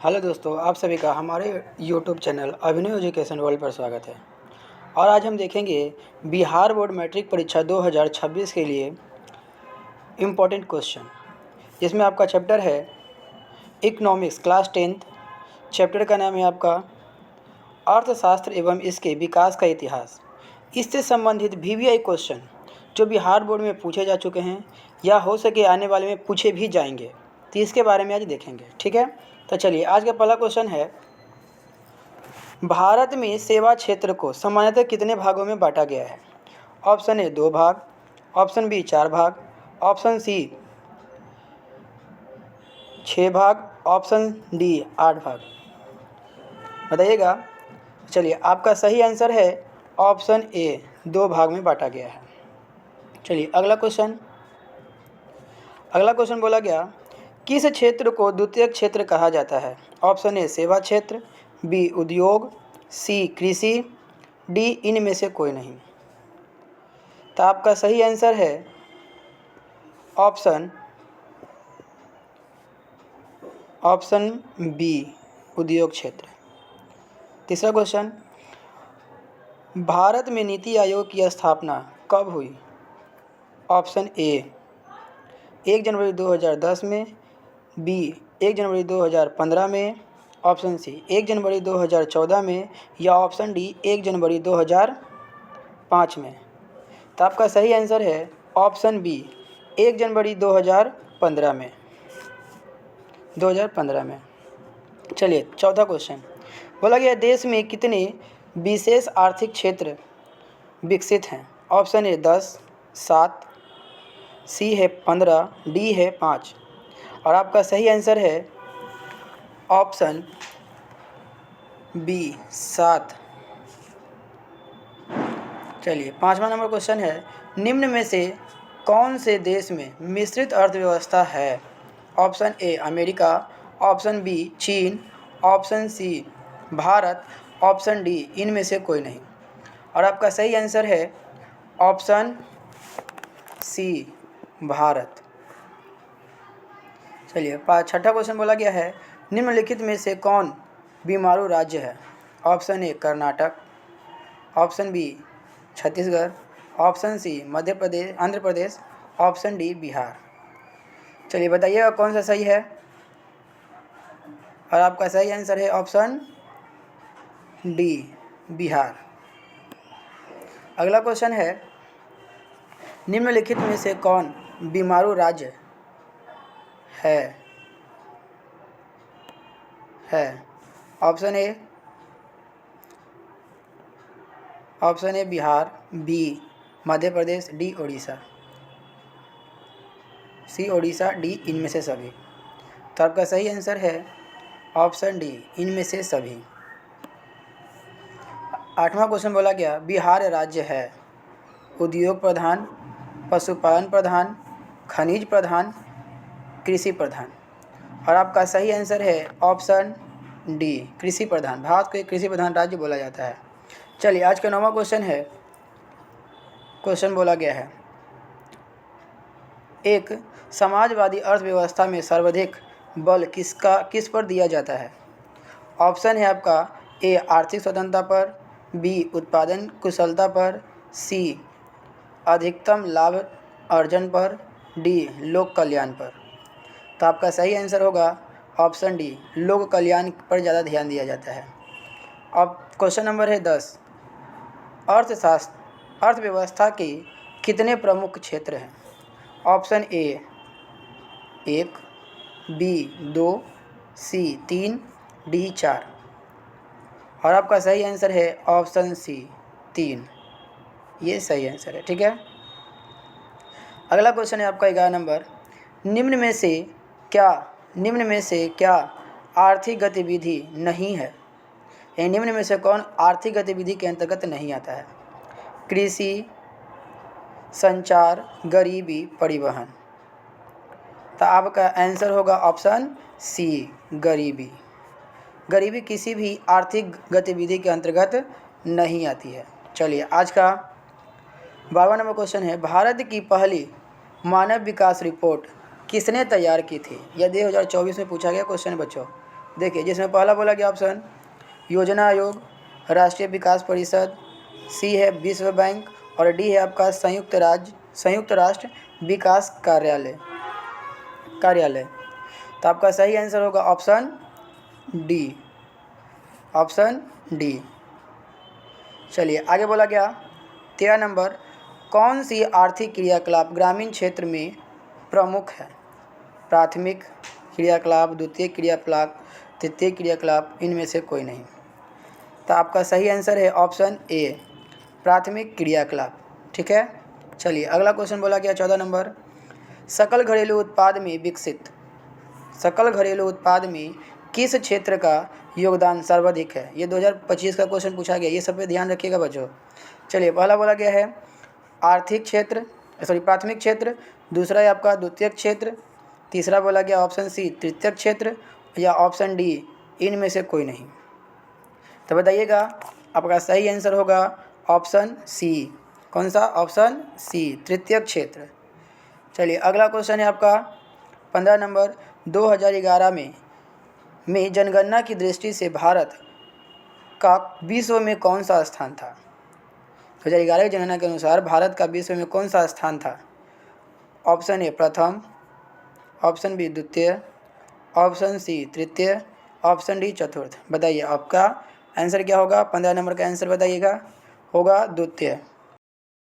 Hello दोस्तों, आप सभी का हमारे यूट्यूब चैनल अभिनव एजुकेशन वर्ल्ड पर स्वागत है। और आज हम देखेंगे बिहार बोर्ड मैट्रिक परीक्षा 2026 के लिए इम्पोर्टेंट क्वेश्चन, जिसमें आपका चैप्टर है इकोनॉमिक्स क्लास 10th। चैप्टर का नाम है आपका अर्थशास्त्र एवं इसके विकास का इतिहास। इससे संबंधित VVI क्वेश्चन जो बिहार बोर्ड में पूछे जा चुके हैं या हो सके आने वाले में पूछे भी जाएंगे, तो इसके बारे में आज देखेंगे। ठीक है, तो चलिए आज का पहला क्वेश्चन है, भारत में सेवा क्षेत्र को सामान्यतः कितने भागों में बांटा गया है? ऑप्शन ए 2 भाग, ऑप्शन बी 4 भाग, ऑप्शन सी 6 भाग, ऑप्शन डी 8 भाग। बताइएगा। चलिए, आपका सही आंसर है ऑप्शन ए 2 भाग में बांटा गया है। चलिए अगला क्वेश्चन बोला गया, किस क्षेत्र को द्वितीयक क्षेत्र कहा जाता है? ऑप्शन ए सेवा क्षेत्र, बी उद्योग, सी कृषि, डी इनमें से कोई नहीं। तो आपका सही आंसर है ऑप्शन बी उद्योग क्षेत्र। तीसरा क्वेश्चन, भारत में नीति आयोग की स्थापना कब हुई? ऑप्शन ए 1 जनवरी 2010 में, बी 1 जनवरी 2015 में, ऑप्शन सी 1 जनवरी 2014 में, या ऑप्शन डी 1 जनवरी 2005 में। तो आपका सही आंसर है ऑप्शन बी 1 जनवरी 2015 में। चलिए चौथा क्वेश्चन बोला गया, देश में कितने विशेष आर्थिक क्षेत्र विकसित हैं? ऑप्शन ए 10, 7, सी है 15, डी है 5। और आपका सही आंसर है ऑप्शन बी 7। चलिए पाँचवा नंबर क्वेश्चन है, निम्न में से कौन से देश में मिश्रित अर्थव्यवस्था है? Option A America, option B चीन, option C Bharat, option D इनमें से कोई नहीं। और आपका सही आंसर है ऑप्शन सी भारत। चलिए छठा क्वेश्चन बोला गया है, निम्नलिखित में से कौन बीमारू राज्य है? Option A Karnataka, option B Chhattisgarh, option C Madhya Pradesh Andhra Pradesh, option D Bihar. चलिए बताइएगा कौन सा सही है। और आपका सही आंसर है ऑप्शन डी बिहार। अगला क्वेश्चन है, निम्नलिखित में से कौन बीमारू राज्य है? Option A Bihar, B Madhya Pradesh, D Orissa, C Odisha, D इनमें से सभी। तो आपका सही आंसर है ऑप्शन डी इनमें से सभी। आठवां क्वेश्चन बोला गया, बिहार राज्य है उद्योग प्रधान, पशुपालन प्रधान, खनिज प्रधान, कृषि प्रधान। और आपका सही आंसर है ऑप्शन डी कृषि प्रधान। भारत को एक कृषि प्रधान राज्य बोला जाता है। चलिए आज का 9वां क्वेश्चन बोला गया है, एक समाजवादी अर्थव्यवस्था में सर्वाधिक बल किस पर दिया जाता है? ऑप्शन है आपका ए आर्थिक स्वतंत्रता पर, बी उत्पादन कुशलता पर, सी अधिकतम लाभ अर्जन पर, डी लोक कल्याण पर। तो आपका सही आंसर होगा ऑप्शन डी लोक कल्याण पर ज़्यादा ध्यान दिया जाता है। अब क्वेश्चन नंबर है 10, अर्थव्यवस्था के कितने प्रमुख क्षेत्र हैं? Option A 1, B 2, C 3, D 4। और आपका सही आंसर है ऑप्शन सी 3। ये सही आंसर है। ठीक है, अगला क्वेश्चन है आपका 11 नंबर, निम्न में से क्या आर्थिक गतिविधि नहीं है? निम्न में से कौन आर्थिक गतिविधि के अंतर्गत नहीं आता है? कृषि, संचार, गरीबी, परिवहन। तो आपका आंसर होगा ऑप्शन सी गरीबी। गरीबी किसी भी आर्थिक गतिविधि के अंतर्गत नहीं आती है। चलिए आज का 12वां नंबर क्वेश्चन है, भारत की पहली मानव विकास रिपोर्ट किसने तैयार की थी? यह 2024 में पूछा गया क्वेश्चन है बच्चों। देखिए, जिसमें पहला बोला गया ऑप्शन योजना आयोग, राष्ट्रीय विकास परिषद, सी है विश्व बैंक और डी है आपका संयुक्त राष्ट्र विकास कार्यालय। तो आपका सही आंसर होगा ऑप्शन डी। चलिए आगे बोला गया 13 नंबर, कौन सी आर्थिक क्रियाकलाप ग्रामीण क्षेत्र में प्रमुख है? प्राथमिक क्रियाकलाप, द्वितीय क्रियाकलाप, तृतीय क्रियाकलाप, इनमें से कोई नहीं। तो आपका सही आंसर है ऑप्शन ए, प्राथमिक क्रियाकलाप। ठीक है, चलिए अगला क्वेश्चन बोला गया 14 नंबर, सकल घरेलू उत्पाद में किस क्षेत्र का योगदान सर्वाधिक है? ये 2025 का क्वेश्चन पूछा गया, ये सब पे ध्यान रखिएगा बच्चों। चलिए पहला बोला गया है प्राथमिक क्षेत्र, दूसरा है आपका द्वितीयक क्षेत्र, तीसरा बोला गया ऑप्शन सी तृतीयक क्षेत्र या ऑप्शन डी इनमें से कोई नहीं। तो बताइएगा, आपका सही आंसर होगा ऑप्शन सी। कौन सा? ऑप्शन सी, तृतीयक क्षेत्र। चलिए अगला क्वेश्चन है आपका 15 नंबर, 2011 में जनगणना की दृष्टि से भारत का विश्व में कौन सा स्थान था? 2011 की जनगणना के अनुसार भारत का विश्व में कौन सा स्थान था? ऑप्शन ए प्रथम, ऑप्शन बी द्वितीय, ऑप्शन सी तृतीय, ऑप्शन डी चतुर्थ। बताइए आपका आंसर क्या होगा? 15 नंबर का आंसर बताइएगा। होगा द्वितीय।